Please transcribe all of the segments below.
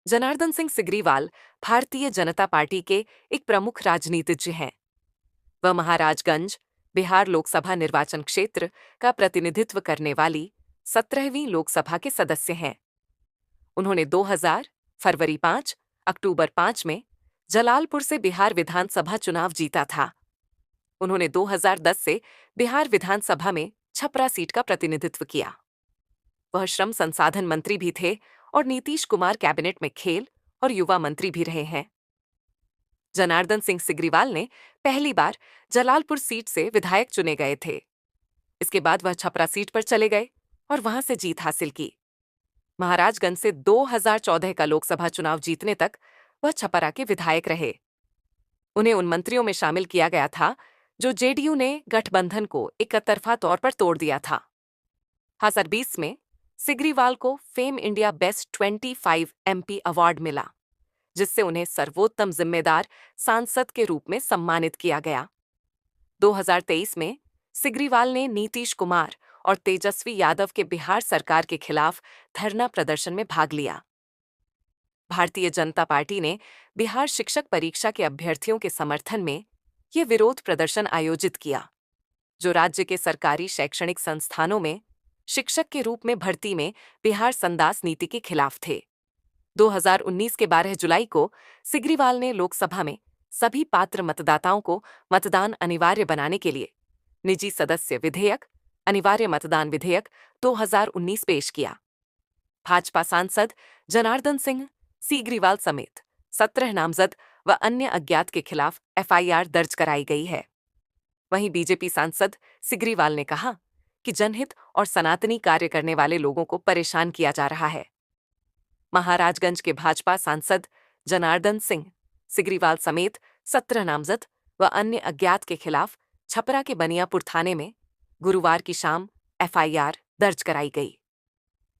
Janardan Singh Sigriwal Bharatiya Janata party के एक प्रमुख राजनीतिज्ञ हैं। वह महाराजगंज, बिहार लोकसभा निर्वाचन क्षेत्र का प्रतिनिधित्व करने वाली 17वीं लोकसभा के सदस्य हैं। उन्होंने 2000, फरवरी 5, अक्टूबर 5 में जलालपुर से बिहार विधानसभा चुनाव जीता था। उन्होंने 2010 से बिहार विधानसभा में छपरा सीट का प्रतिनिधित्व किया। वह श्रम संसाधन मंत्री भी थे और नीतीश कुमार कैबिनेट में खेल और युवा मंत्री भी रहे हैं। जनार्दन सिंह सिग्रीवाल ने पहली बार जलालपुर सीट से विधायक चुने गए थे। इसके बाद वह छपरा सीट पर चले गए और वहां से जीत हासिल की। महाराजगंज से 2014 का लोकसभा चुनाव जीतने तक वह छपरा के विधायक रहे। उन्हें उन मंत्रियों में शामिल किया गया था जो जेडीयू ने गठबंधन को एकतरफा तौर पर तोड़ दिया था। 2020 में सिग्रीवाल को fame India best 25 MP award मिला, जिससे उन्हें सर्वोत्तम जिम्मेदार सांसद के रूप में सम्मानित किया गया। 2023 में सिग्रीवाल ने नीतीश कुमार और तेजस्वी यादव के बिहार सरकार के खिलाफ धरना प्रदर्शन में भाग लिया। भारतीय जनता पार्टी ने बिहार शिक्षक परीक्षा के अभ्यर्थियों के समर्थन में यह विरोध प्रदर्शन आयोजित किया, जो राज्य के सरकारी शैक्षणिक संस्थानों में शिक्षक के रूप में भर्ती में बिहार संदास नीति के खिलाफ थे। 2019 के 12 जुलाई को सिग्रीवाल ने लोकसभा में सभी पात्र मतदाताओं को मतदान अनिवार्य बनाने के लिए निजी सदस्य विधेयक, अनिवार्य मतदान विधेयक 2019 पेश किया। भाजपा सांसद जनार्दन सिंह सिग्रीवाल समेत 17 नामजद व अन्य अज्ञात के खिलाफ एफआईआर दर्ज कराई गई है। वहीं बीजेपी सांसद सिग्रीवाल ने कहा कि जनहित और सनातनी कार्य करने वाले लोगों को परेशान किया जा रहा है। महाराजगंज के भाजपा सांसद जनार्दन सिंह सिग्रीवाल समेत 17 नामजद व अन्य अज्ञात के खिलाफ छपरा के बनियापुर थाने में गुरुवार की शाम एफआईआर दर्ज कराई गई।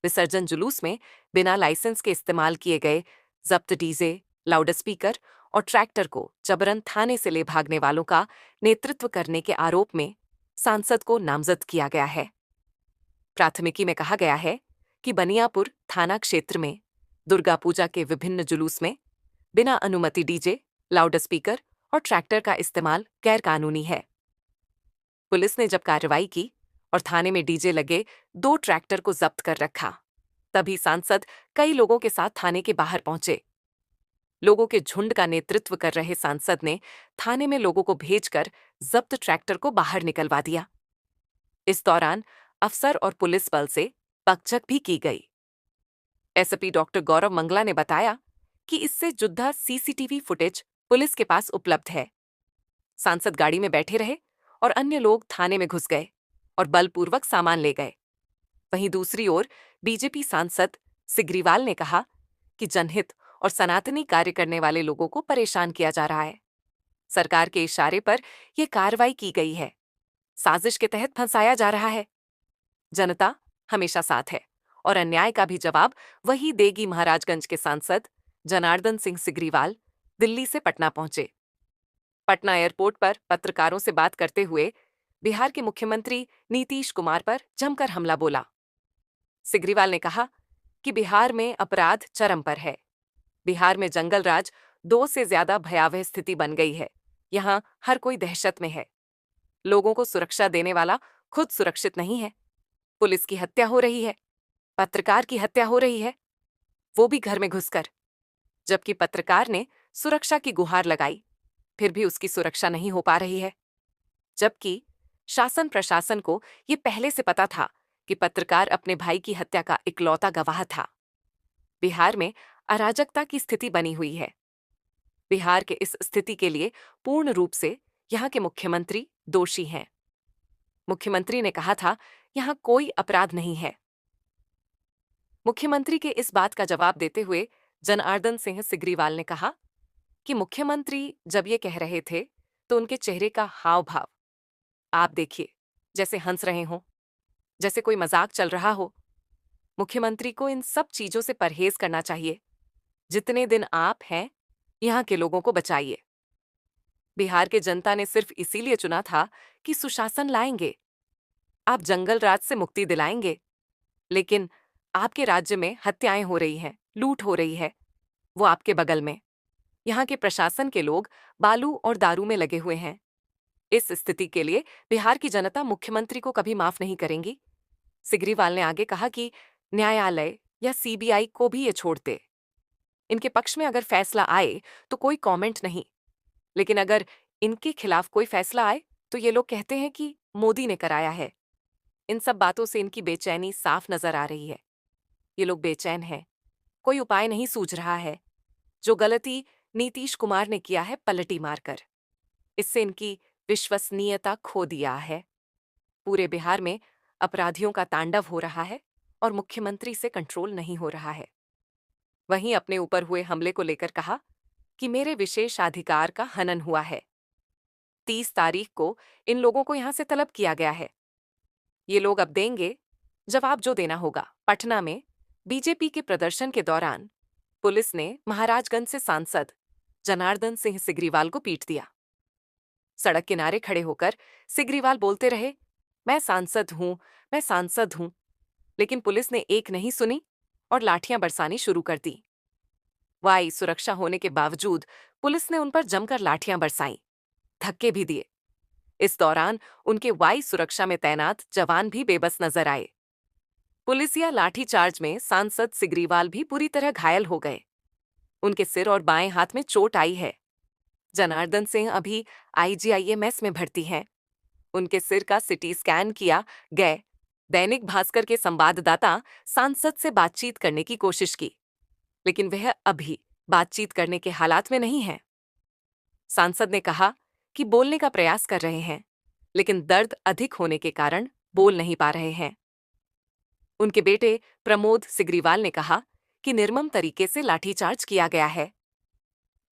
विसर्जन जुलूस में बिना लाइसेंस के इस्तेमाल किए गए जब्त डीजे, लाउडस्पीकर और ट्रैक्टर को जबरन थाने से ले भागने वालों का नेतृत्व करने के आरोप में सांसद को नामजद किया गया है। प्राथमिकी में कहा गया है कि बनियापुर थाना क्षेत्र में दुर्गा पूजा के विभिन्न जुलूस में बिना अनुमति डीजे, लाउडस्पीकर और ट्रैक्टर का इस्तेमाल गैरकानूनी है। पुलिस ने जब कार्रवाई की और थाने में डीजे लगे 2 ट्रैक्टर को जब्त कर रखा, तभी सांसद कई लोगों के साथ थाने के बाहर पहुंचे। लोगों के झुंड का नेतृत्व कर रहे सांसद ने थाने में लोगों को भेजकर जब्त ट्रैक्टर को बाहर निकलवा दिया। इस दौरान अफसर और पुलिस बल से पकझक भी की गई। एसपी डॉक्टर गौरव मंगला ने बताया कि इससे जुद्धा सीसीटीवी फुटेज पुलिस के पास उपलब्ध है। सांसद गाड़ी में बैठे रहे और अन्य लोग थाने में घुस गए और बलपूर्वक सामान ले गए। वहीं दूसरी ओर बीजेपी सांसद सिग्रीवाल ने कहा कि जनहित और सनातनी कार्य करने वाले लोगों को परेशान किया जा रहा है। सरकार के इशारे पर यह कार्रवाई की गई है। साजिश के तहत फंसाया जा रहा है। जनता हमेशा साथ है और अन्याय का भी जवाब वही देगी। महाराजगंज के सांसद जनार्दन सिंह सिग्रीवाल दिल्ली से पटना पहुंचे। पटना एयरपोर्ट पर पत्रकारों से बात करते हुए बिहार के मुख्यमंत्री नीतीश कुमार पर जमकर हमला बोला। सिग्रीवाल ने कहा कि बिहार में अपराध चरम पर है। बिहार में जंगल राज 2 से ज्यादा भयावह स्थिति बन गई है। यहाँ हर कोई दहशत में है। लोगों को सुरक्षा देने वाला खुद सुरक्षित नहीं है। पुलिस की हत्या हो रही है, पत्रकार की हत्या हो रही है, वो भी घर में घुसकर। जबकि पत्रकार ने सुरक्षा की गुहार लगाई, फिर भी उसकी सुरक्षा नहीं हो पा रही है। जबकि शासन प्रशासन को ये पहले से पता था कि पत्रकार अपने भाई की हत्या का इकलौता गवाह था। बिहार में अराजकता की स्थिति बनी हुई है। बिहार के इस स्थिति के लिए पूर्ण रूप से यहाँ के मुख्यमंत्री दोषी हैं। मुख्यमंत्री ने कहा था यहाँ कोई अपराध नहीं है। मुख्यमंत्री के इस बात का जवाब देते हुए जनार्दन सिंह सिग्रीवाल ने कहा कि मुख्यमंत्री जब ये कह रहे थे तो उनके चेहरे का हाव भाव आप देखिए, जैसे हंस रहे हों, जैसे कोई मजाक चल रहा हो। मुख्यमंत्री को इन सब चीजों से परहेज करना चाहिए। जितने दिन आप हैं, यहाँ के लोगों को बचाइए। बिहार के जनता ने सिर्फ इसीलिए चुना था कि सुशासन लाएंगे, आप जंगल राज से मुक्ति दिलाएंगे। लेकिन आपके राज्य में हत्याएं हो रही हैं, लूट हो रही है। वो आपके बगल में। यहाँ के प्रशासन के लोग बालू और दारू में लगे हुए हैं। इस स्थिति के लिए बिहार की जनता मुख्यमंत्री को कभी माफ नहीं करेंगी। सिग्रीवाल ने आगे कहा कि न्यायालय या सीबीआई को भी ये छोड़ते। इनके पक्ष में अगर फैसला आए तो कोई कमेंट नहीं, लेकिन अगर इनके खिलाफ कोई फैसला आए तो ये लोग कहते हैं कि मोदी ने कराया है। इन सब बातों से इनकी बेचैनी साफ नजर आ रही है। ये लोग बेचैन हैं, कोई उपाय नहीं सूझ रहा है। जो गलती नीतीश कुमार ने किया है पलटी मारकर, इससे इनकी विश्वसनीयता खो दिया है। पूरे बिहार में अपराधियों का तांडव हो रहा है और मुख्यमंत्री से कंट्रोल नहीं हो रहा है। वहीं अपने ऊपर हुए हमले को लेकर कहा कि मेरे विशेषाधिकार का हनन हुआ है। 30 तारीख को इन लोगों को यहां से तलब किया गया है। ये लोग अब देंगे जवाब जो देना होगा। पटना में बीजेपी के प्रदर्शन के दौरान पुलिस ने महाराजगंज से सांसद जनार्दन सिंह सिग्रीवाल को पीट दिया। सड़क किनारे खड़े होकर सिग्रीवाल बोलते रहे, मैं सांसद हूं, मैं सांसद हूं, लेकिन पुलिस ने एक नहीं सुनी और लाठियां बरसानी शुरू कर दी। वाई सुरक्षा होने के बावजूद पुलिस ने उन पर जमकर लाठियां बरसाईं, धक्के भी दिए। इस दौरान उनके वाई सुरक्षा में तैनात जवान भी बेबस नजर आए। पुलिसिया लाठीचार्ज में सांसद सिग्रीवाल भी पूरी तरह घायल हो गए। उनके सिर और बाएं हाथ में चोट आई है। जनार्दन सिंह अभी आईजीआईएमएस में भर्ती हैं। उनके सिर का सिटी स्कैन किया गए। दैनिक भास्कर के संवाददाता सांसद से बातचीत करने की कोशिश की, लेकिन वह अभी बातचीत करने के हालात में नहीं है। सांसद ने कहा कि बोलने का प्रयास कर रहे हैं, लेकिन दर्द अधिक होने के कारण बोल नहीं पा रहे हैं। उनके बेटे प्रमोद सिग्रीवाल ने कहा कि निर्मम तरीके से लाठीचार्ज किया गया है।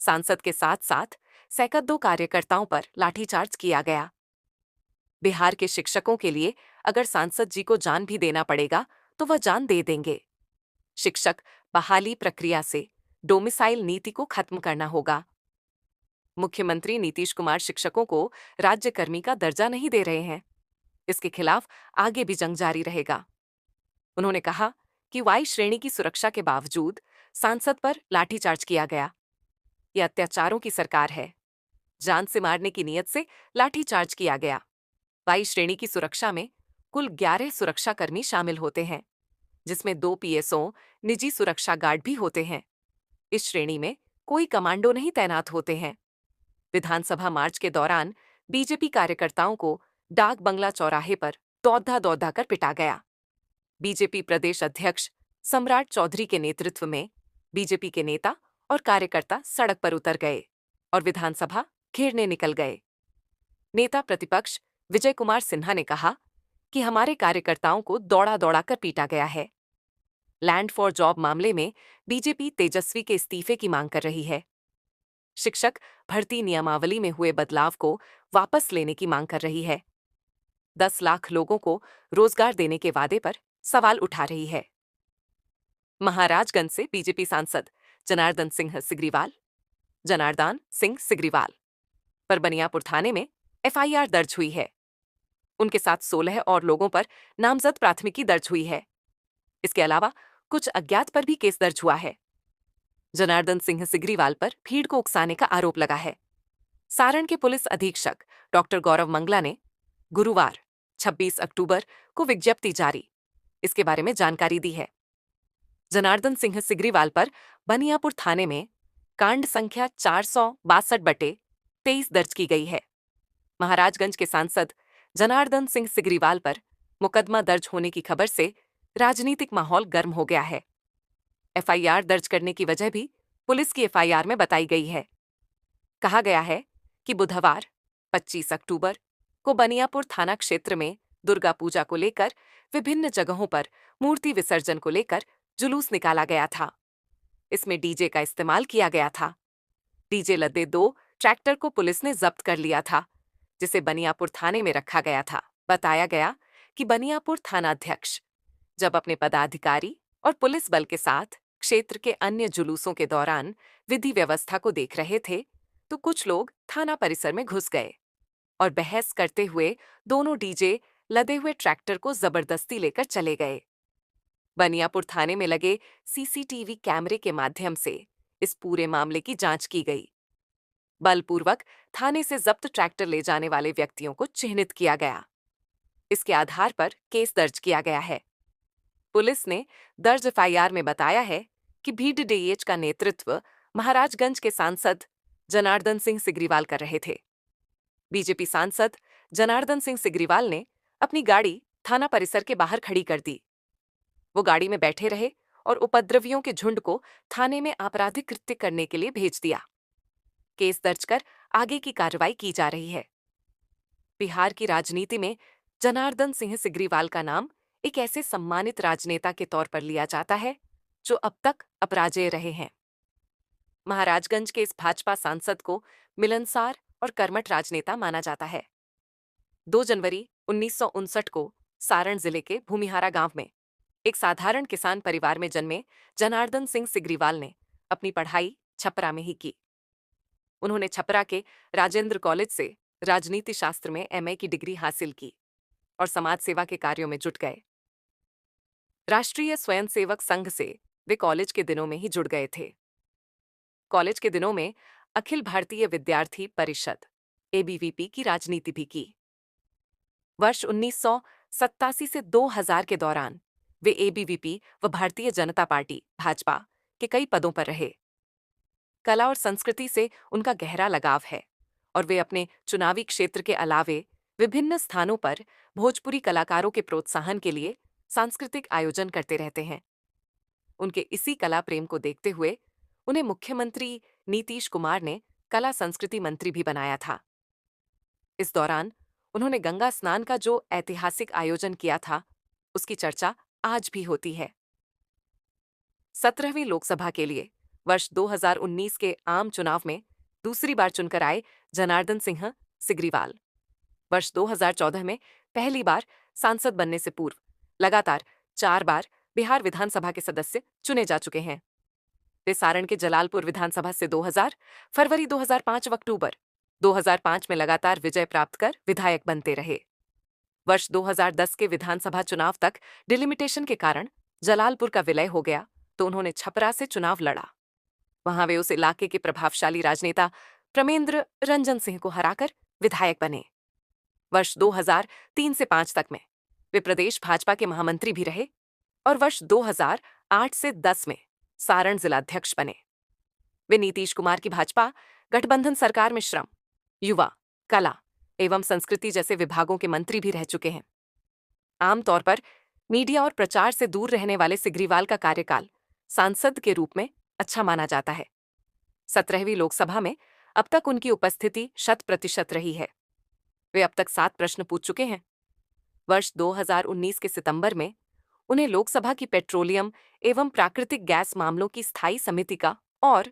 सांसद के साथ साथ सैकड़ों कार्यकर्ताओं पर लाठीचार्ज किया गया। बिहार के शिक्षकों के लिए अगर सांसद जी को जान भी देना पड़ेगा तो वह जान दे देंगे। शिक्षक बहाली प्रक्रिया से डोमिसाइल नीति को खत्म करना होगा। मुख्यमंत्री नीतीश कुमार शिक्षकों को राज्यकर्मी का दर्जा नहीं दे रहे हैं। इसके खिलाफ आगे भी जंग जारी रहेगा। उन्होंने कहा कि वाई श्रेणी की सुरक्षा के बावजूद सांसद पर लाठीचार्ज किया गया। यह अत्याचारों की सरकार है। जान से मारने की नीयत से लाठीचार्ज किया गया। वाई श्रेणी की सुरक्षा में कुल 11 सुरक्षाकर्मी शामिल होते हैं, जिसमें 2 पीएसओ, निजी सुरक्षा गार्ड भी होते हैं। इस श्रेणी में कोई कमांडो नहीं तैनात होते हैं। विधानसभा मार्च के दौरान बीजेपी कार्यकर्ताओं को डाक बंगला चौराहे पर दौड़ा कर पिटा गया। बीजेपी प्रदेश अध्यक्ष सम्राट चौधरी के नेतृत्व में बीजेपी के नेता और कार्यकर्ता सड़क पर उतर गए और विधानसभा घेरने निकल गए। नेता प्रतिपक्ष विजय कुमार सिन्हा ने कहा कि हमारे कार्यकर्ताओं को दौड़ा कर पीटा गया है। लैंड फॉर जॉब मामले में बीजेपी तेजस्वी के इस्तीफे की मांग कर रही है। शिक्षक भर्ती नियमावली में हुए बदलाव को वापस लेने की मांग कर रही है। 10 लाख लोगों को रोजगार देने के वादे पर सवाल उठा रही है। महाराजगंज से बीजेपी सांसद जनार्दन सिंह सिग्रीवाल पर बनियापुर थाने में एफआईआर दर्ज हुई है। उनके साथ 16 और लोगों पर नामजद प्राथमिकी दर्ज हुई है। इसके अलावा कुछ अज्ञात पर भी केस दर्ज हुआ है। जनार्दन सिंह सिग्रीवाल पर भीड़ को उकसाने का आरोप लगा है। सारण के पुलिस अधीक्षक डॉक्टर गौरव मंगला ने गुरुवार 26 अक्टूबर को विज्ञप्ति जारी इसके बारे में जानकारी दी है। जनार्दन सिंह सिग्रीवाल पर बनियापुर थाने में कांड संख्या 462/23 दर्ज की गई है। महाराजगंज के सांसद जनार्दन सिंह सिग्रीवाल पर मुकदमा दर्ज होने की खबर से राजनीतिक माहौल गर्म हो गया है। एफआईआर दर्ज करने की वजह भी पुलिस की एफआईआर में बताई गई है। कहा गया है कि बुधवार 25 अक्टूबर को बनियापुर थाना क्षेत्र में दुर्गा पूजा को लेकर विभिन्न जगहों पर मूर्ति विसर्जन को लेकर जुलूस निकाला गया था। इसमें डीजे का इस्तेमाल किया गया था। डीजे लदे 2 ट्रैक्टर को पुलिस ने जब्त कर लिया था, जिसे बनियापुर थाने में रखा गया था। बताया गया कि बनियापुर थानाध्यक्ष जब अपने पदाधिकारी और पुलिस बल के साथ क्षेत्र के अन्य जुलूसों के दौरान विधि व्यवस्था को देख रहे थे तो कुछ लोग थाना परिसर में घुस गए और बहस करते हुए दोनों डीजे लदे हुए ट्रैक्टर को जबरदस्ती लेकर चले गए। बनियापुर थाने में लगे सीसीटीवी कैमरे के माध्यम से इस पूरे मामले की जांच की गई। बलपूर्वक थाने से जब्त ट्रैक्टर ले जाने वाले व्यक्तियों को चिन्हित किया गया। इसके आधार पर केस दर्ज किया गया है। पुलिस ने दर्ज एफआईआर में बताया है कि भीडीएच का नेतृत्व महाराजगंज के सांसद जनार्दन सिंह सिग्रीवाल कर रहे थे। बीजेपी सांसद जनार्दन सिंह सिग्रीवाल ने अपनी गाड़ी थाना परिसर के बाहर खड़ी कर दी। वो गाड़ी में बैठे रहे और उपद्रवियों के झुंड को थाने में आपराधिक कृत्य करने के लिए भेज दिया। केस दर्ज कर आगे की कार्रवाई की जा रही है। बिहार की राजनीति में जनार्दन सिंह सिग्रीवाल का नाम एक ऐसे सम्मानित राजनेता के तौर पर लिया जाता है जो अब तक अपराजेय रहे हैं। महाराजगंज के इस भाजपा सांसद को मिलनसार और कर्मठ राजनेता माना जाता है। 2 जनवरी 1959 को सारण जिले के भूमिहारा गांव में एक साधारण किसान परिवार में जन्मे जनार्दन सिंह सिग्रीवाल ने अपनी पढ़ाई छपरा में ही की। उन्होंने छपरा के राजेंद्र कॉलेज से राजनीति शास्त्र में एमए की डिग्री हासिल की और समाज सेवा के कार्यों में जुट गए। राष्ट्रीय स्वयंसेवक संघ से वे कॉलेज के दिनों में ही जुड़ गए थे। कॉलेज के दिनों में अखिल भारतीय विद्यार्थी परिषद एबीवीपी की राजनीति भी की। वर्ष 1987 से 2000 के दौरान वे एबीवीपी व भारतीय जनता पार्टी भाजपा के कई पदों पर रहे। कला और संस्कृति से उनका गहरा लगाव है और वे अपने चुनावी क्षेत्र के अलावे विभिन्न स्थानों पर भोजपुरी कलाकारों के प्रोत्साहन के लिए सांस्कृतिक आयोजन करते रहते हैं। उनके इसी कला प्रेम को देखते हुए उन्हें मुख्यमंत्री नीतीश कुमार ने कला संस्कृति मंत्री भी बनाया था। इस दौरान उन्होंने गंगा स्नान का जो ऐतिहासिक आयोजन किया था, उसकी चर्चा आज भी होती है। 17वीं लोकसभा के लिए वर्ष 2019 के आम चुनाव में दूसरी बार चुनकर आए जनार्दन सिंह सिग्रीवाल वर्ष 2014 में पहली बार सांसद बनने से पूर्व लगातार 4 बार बिहार विधानसभा के सदस्य चुने जा चुके हैं। वे सारण के जलालपुर विधानसभा से 2000, फरवरी 2005 व अक्टूबर 2005 में लगातार विजय प्राप्त कर विधायक बनते रहे। वर्ष 2010 के विधानसभा चुनाव तक डिलिमिटेशन के कारण जलालपुर का विलय हो गया तो उन्होंने छपरा से चुनाव लड़ा। वहां वे उस इलाके के प्रभावशाली राजनेता प्रमेंद्र रंजन सिंह को हराकर विधायक बने। वर्ष 2003 से 5 तक में वे प्रदेश भाजपा के महामंत्री भी रहे और वर्ष 2008 से 10 में सारण जिलाध्यक्ष बने। वे नीतीश कुमार की भाजपा गठबंधन सरकार में श्रम, युवा, कला एवं संस्कृति जैसे विभागों के मंत्री भी रह चुके हैं। आमतौर पर मीडिया और प्रचार से दूर रहने वाले सिग्रीवाल का कार्यकाल सांसद के रूप में अच्छा माना जाता है। 17वीं लोकसभा में अब तक उनकी उपस्थिति 100% रही है। वे अब तक 7 प्रश्न पूछ चुके हैं। वर्ष 2019 के सितंबर में उन्हें लोकसभा की पेट्रोलियम एवं प्राकृतिक गैस मामलों की स्थायी समिति का और